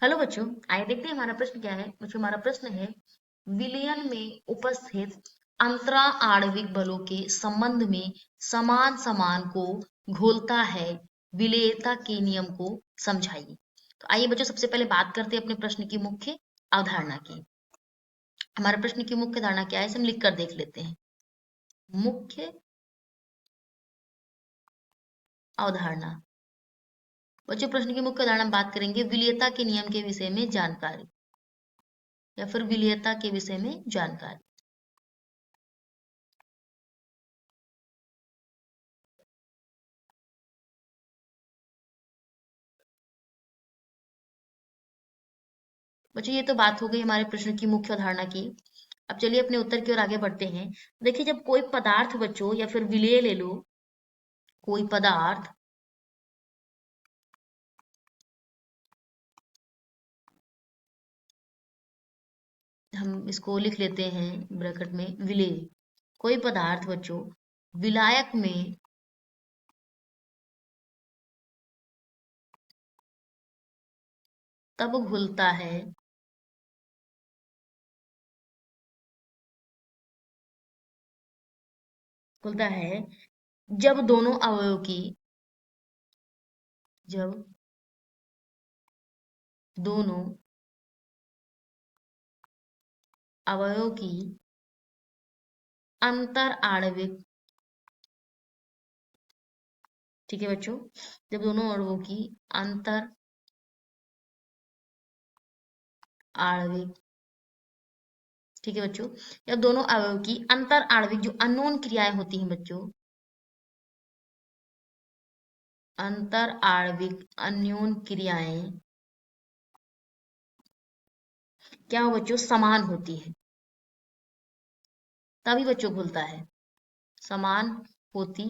Hello बच्चों, आइए देखते हैं हमारा प्रश्न क्या है। बच्चों, हमारा प्रश्न है विलयन में उपस्थित अंतरा आणविक बलों के संबंध में समान समान को घोलता है, विलेयता के नियम को समझाइए। तो आइए बच्चों, सबसे पहले बात करते हैं अपने प्रश्न की मुख्य अवधारणा की। हमारे प्रश्न की मुख्य धारणा क्या है, इसे हम लिख कर देख लेते हैं। मुख्य अवधारणा। बच्चों, प्रश्न की मुख्य अवधारणा बात करेंगे विलेयता के नियम के विषय में जानकारी, या फिर विलेयता के विषय में जानकारी। बच्चों, ये तो बात हो गई हमारे प्रश्न की मुख्य अवधारणा की। अब चलिए अपने उत्तर की ओर आगे बढ़ते हैं। देखिए, जब कोई पदार्थ बच्चों, या फिर विलेय ले लो, कोई पदार्थ, हम इसको लिख लेते हैं ब्रैकेट में विलेय। कोई पदार्थ बच्चों विलायक में तब घुलता है घुलता है जब दोनों अवयव की, जब दोनों अवयव की अंतर आणविक, ठीक है बच्चों, जब दोनों अणुओं की अंतर आणविक, ठीक है बच्चों, जब दोनों अवयव की अंतर आणविक जो अननोन क्रियाएं होती हैं बच्चों, अंतर आणविक अन्योन क्रियाएं क्या हो बच्चों, समान होती है, तभी बच्चों घुलता है। समान होती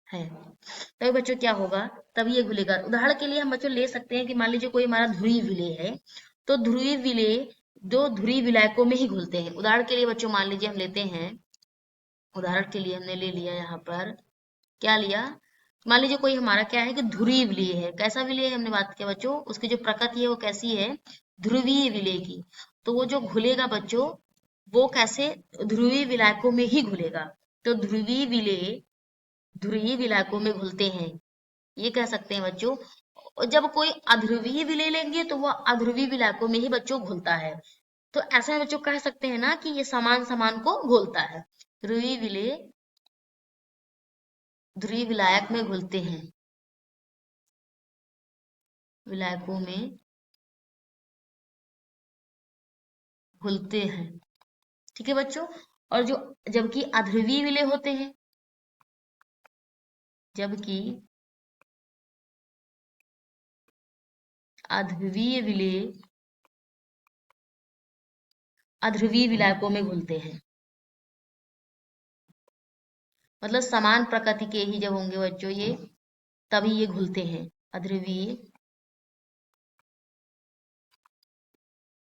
है तभी बच्चों क्या होगा, तभी ये घुलेगा। उदाहरण के लिए हम बच्चों ले सकते हैं कि मान लीजिए कोई हमारा ध्रुवीय विलेय है, तो ध्रुवीय विलेय दो ध्रुवीय विलायकों में ही घुलते हैं। उदाहरण के लिए बच्चों मान लीजिए हम लेते हैं, उदाहरण के लिए हमने ले लिया यहाँ पर, क्या लिया, मान लीजिए कोई हमारा क्या है कि ध्रुवीय विलेय है। कैसा विलेय है, हमने बात किया बच्चों, उसकी जो प्रकृति है वो कैसी है, ध्रुवीय विलेय की। तो वो जो घुलेगा बच्चों, वो कैसे, ध्रुवीय विलायकों में ही घुलेगा। तो ध्रुवीय विलायकों में घुलते हैं, ये कह सकते हैं बच्चों। और जब कोई अध्रुवीय विलेय लेंगे तो वह अध्रुवीय विलायकों में ही बच्चों घुलता है। तो ऐसे में बच्चों कह सकते हैं ना कि ये समान समान को घोलता है। ध्रुवीय विलेय ध्रुवीय विलायक में घुलते हैं, विलायकों में घुलते हैं, ठीक है बच्चों। और जो, जबकि अध्रुवीय विलेय होते हैं, जबकि अध्रुवीय विलेय अध्रुवीय विलायकों में घुलते हैं, मतलब समान प्रकृति के ही जब होंगे बच्चों ये, तभी ये घुलते हैं, अध्रुवीय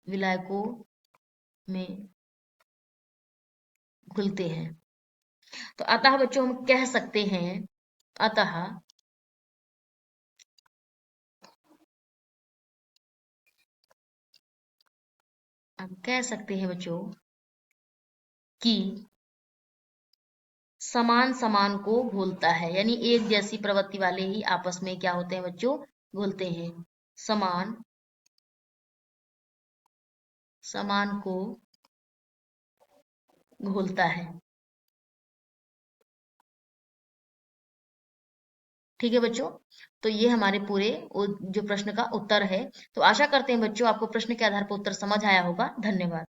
विलायकों में घुलते हैं। तो अतः बच्चों हम कह सकते हैं, अतः हम कह सकते हैं बच्चों कि समान समान को घोलता है, यानी एक जैसी प्रवृत्ति वाले ही आपस में क्या होते हैं बच्चों, घुलते हैं। समान समान को घोलता है, ठीक है बच्चों। तो ये हमारे पूरे जो प्रश्न का उत्तर है। तो आशा करते हैं बच्चों आपको प्रश्न के आधार पर उत्तर समझ आया होगा। धन्यवाद।